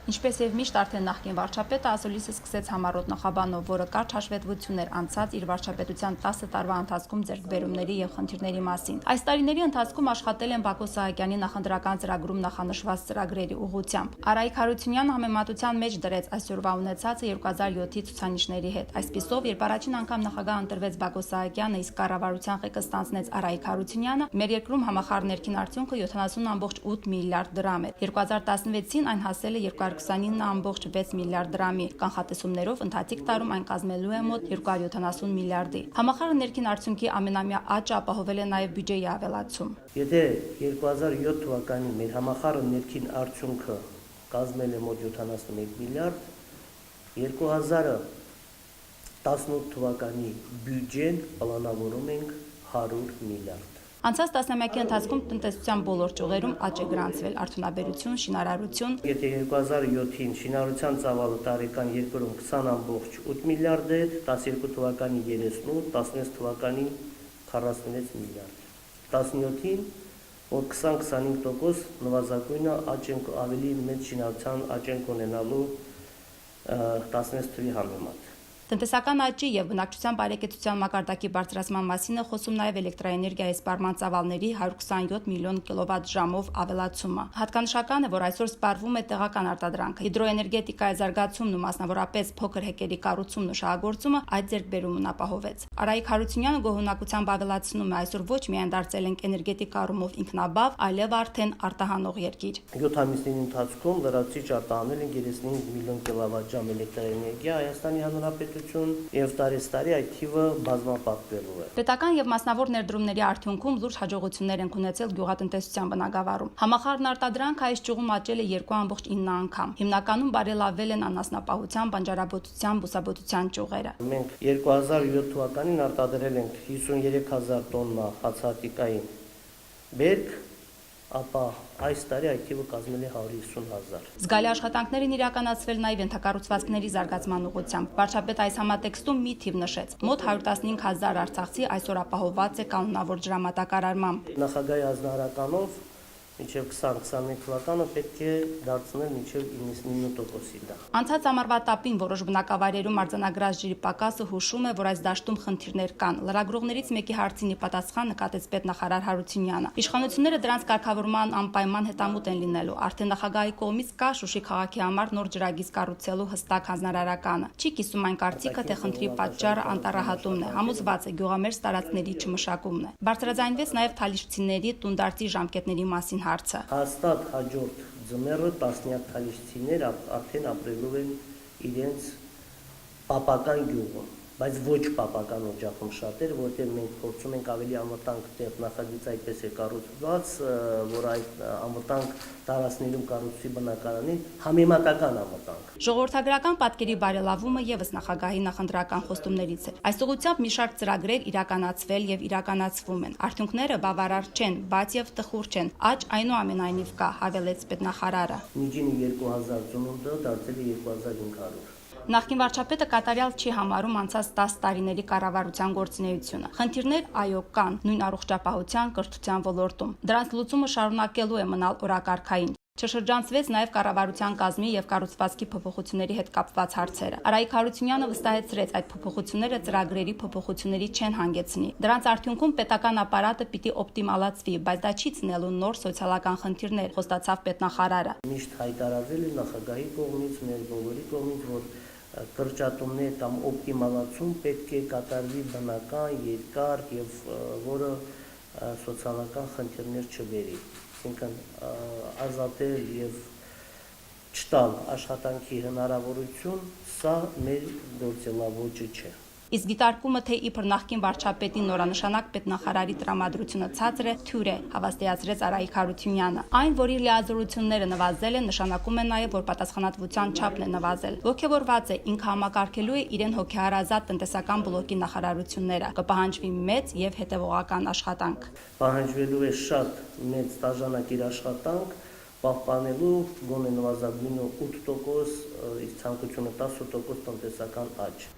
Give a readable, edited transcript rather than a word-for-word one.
Ինչպես եւ միշտ արդեն նախկին վարչապետը ասուլիսը սկսեց համառոտ նախաբանով, որը կարճ հաշվետվություններ անցած իր վարչապետության 10 տարվա ընթացքում ձեռքբերումների եւ խնդիրների մասին։ Այս տարիների ընթացքում աշխատել են Բակո Սահակյանի նախընտրական ծրագրում նախանշված ծրագրերի ուղղությամբ։ Արայիկ Հարությունյանը համեմատության մեջ դրեց այսօրվա ունեցածը 2007-ի ցուցանիշների հետ։ Այսպիսով, երբ առաջին անգամ նախագահ ընտրվեց Բակո Սահակյանը, իսկ կառավարության ղեկը ստանձնեց Արայիկ Հարությունյանը, մեր երկրում համախառն ներքին արդյունքը 70.8 միլիարդ դրամ էր։ 2016-ին այն հասել է 229.6 միլիարդ դրամի, կանխատեսումներով ընթացիկ տարում այն կազմելու է մոտ 270 միլիարդի։ Համախառն ներքին արդյունքի ամենամյա աճը ապահովել է նաև բյուջեի ավելացում։ Եթե 2007 թվականին մեր համախառն ներքին արդյունքը կազմել է մոտ 71 միլիարդ, 2018 թվականի բյուջեն պլանավորում ենք 100 միլիարդ։ Անցած տասնամյակի ընթացքում տնտեսության բոլոր ճյուղերում աճ է գրանցվել՝ արդյունաբերություն, շինարարություն։ Եթե 2007-ին շինարարության ծավալը տարեկան երկրում 20.8 միլիարդ էր, 12 թվականի 38, 16 թվականի 46 միլիարդ։ 17-ին որ 20-25% նվազագույնը աճ ենք ավելի մեծ շինարարության աճ ենք ունենալու 16 թվականի համեմատ։ Տնտեսական աճի եւ բնակչության բարեկեցության մակարդակի բարձրացման մասին է խոսում նաեւ էլեկտրաէներգիայի սպառման ծավալների 127 միլիոն կիլովատ-ժամով ավելացումը։ Հատկանշական է, որ այսօր սպառվում է տեղական արտադրանքը։ Հիդրոէներգետիկայի զարգացումն ու մասնավորապես փոքր հեկերի կառուցումն ու շահագործումը այդ ձեռքբերումն ապահովեց։ Արայիկ Հարությունյանը գոհունակությամբ ավելացնում է, այսօր ոչ միայն դարձել ենք էներգետիկ առումով ինքնաբավ, այլև արդեն արտահանող երկիր։ 7 ամիսների ընթացքում լրացիչ արտահանել են 35 միլիոն կիլովատ-ժամ էլեկտրաէներգիա Հայաստանի Հանրապետություն եւ տարեստարի այդ թիվը բազմապատկվելու է։ Պետական եւ մասնավոր ներդրումների արդյունքում լուրջ հաջողություններ են ունեցել գյուղատնտեսության բնագավառում։ Համախառն արտադրանքը այս ճյուղում աճել է 2.9 անգամ։ Հիմնականում բարելավվել են անասնապահության, բանջարաբուծության, բուսաբուծության ճյուղերը։ Մենք 2007 թվականին արտադրել ենք 53000 տոննա հացահատիկային բերք, ապա այս տարի այդ թիվը կազմել է 150,000։ Զգալի աշխատանքներ են իրականացվել նաև ենթակառուցվածքների զարգացման ուղղությամբ։ Վարչապետը այս համատեքստում մի թիվ նշեց։ Մոտ 115,000 արցախցի այսօր ապահովված է կանոնավոր ջրամատակարարմամբ։ Նախագահի հանրականով մինչև 2021 թվականը պետք է դարձնել մինչև 99%-ի դա։ Անցած ամառվա տապին որոշ բնակավայրերում արձանագրած ջրի պակասը հուշում է, որ այս դաշտում խնդիրներ կան։ Լրագրողներից մեկի հարցին ի պատասխան նկատեց պետնախարար Հարությունյանը։ Իշխանությունները դրանց կարգավորման անպայման հետամուտ են լինելու։ Արդեն նախագահի կողմից կա Շուշի քաղաքի համար նոր ջրագիծ կառուցելու հստակ հանրարարականը։ Չի կիսում այն կարծիքը, թե խնդրի պատճառը անտառահատումն է, համոզված է գյուղամերձ տարածքների չմշակումն է։ Բարձրաձայնվեց նաև թալիշցիների տունդարձի ժամկետների մասին հարցը։ Հաստատ հաջորդ ձմեռը տասնյակ թալիշցիներ արդեն ապրելու են իրենց պապական գյուղում, բայց ոչ պապական օջախում շատեր, որտեղ մենք փորձում ենք ավելի անվտանգ տեղ նախագիծ այդպես է կառուցված, որ այդ անվտանգ տարածքներում կառուցվի բնակարանին համեմատական անվտանգ։ Ժողովրդագրական պատկերի բարելավումը եւս նախագահի նախընտրական խոստումներից է։ Այս ուղղությամբ մի շարք ծրագրեր իրականացվել եւ իրականացվում են։ Արդյունքները բավարար չեն, բայց եւ տխուր չեն։ Աճ այնուամենայնիվ կա, հավելեց պետնախարարը։ Միջինը 2000 ծնունդը դարձել է 2500։ Նախկին վարչապետը կատարյալ չի համարում անցած 10 տարիների կառավարության գործունեությունը։ Խնդիրներ այո կան, նույն առողջապահության, կրթության ոլորտում։ Դրանց լուծումը շարունակելու է մնալ օրակարգային։ Չշրջանցվեց նաև կառավարության կազմի եւ կառուցվածքի փոփոխությունների հետ կապված հարցերը։ Արայիկ Հարությունյանը վստահեցրեց, այդ փոփոխությունները ծրագրերի փոփոխությունների չեն հանգեցնի։ Դրանց արդյունքում պետական ապարատը պիտի օպտիմալացվի, բայց դա չի ցնելու նոր սոցիալական խնդիրներ, խոստացավ պետնախարարը։ Միշտ հայտարարվել է նախագահի կողմից, մեր բոլորի կողմից, որ կրճատումներ կամ օպտիմալացում պետք է կատարվի բնական, երկար եւ որը սոցիալական խնդիրներ չբերի։ Այսինքն ազատել եւ չտալ աշխատանքի հնարավորություն, սա մեր գործելավոճը չէ։ Իսկ դիտարկումը, թե իբր նախկին վարչապետի նորանշանակ պետնախարարի տրամադրությունը ցածր է, թյուր է, հավաստիացրեց Արայիկ Հարությունյանը։ Այն, որ իր լիազորությունները նվազել են, նշանակում է նաև, որ պատասխանատվության չափն է նվազել։ Ոգևորված է, ինքը համակարգելու է իրեն հոգեհարազատ տնտեսական բլոկի նախարարությունները։ Կպահանջվի մեծ եւ հետեւողական աշխատանք։ Պահանջվելու է շատ մեծ տաժանակ իր աշխատանք, պահպանելու գոնե նվազագույնը 8%, իսկ ցանկությունը 10% տնտեսական աճ։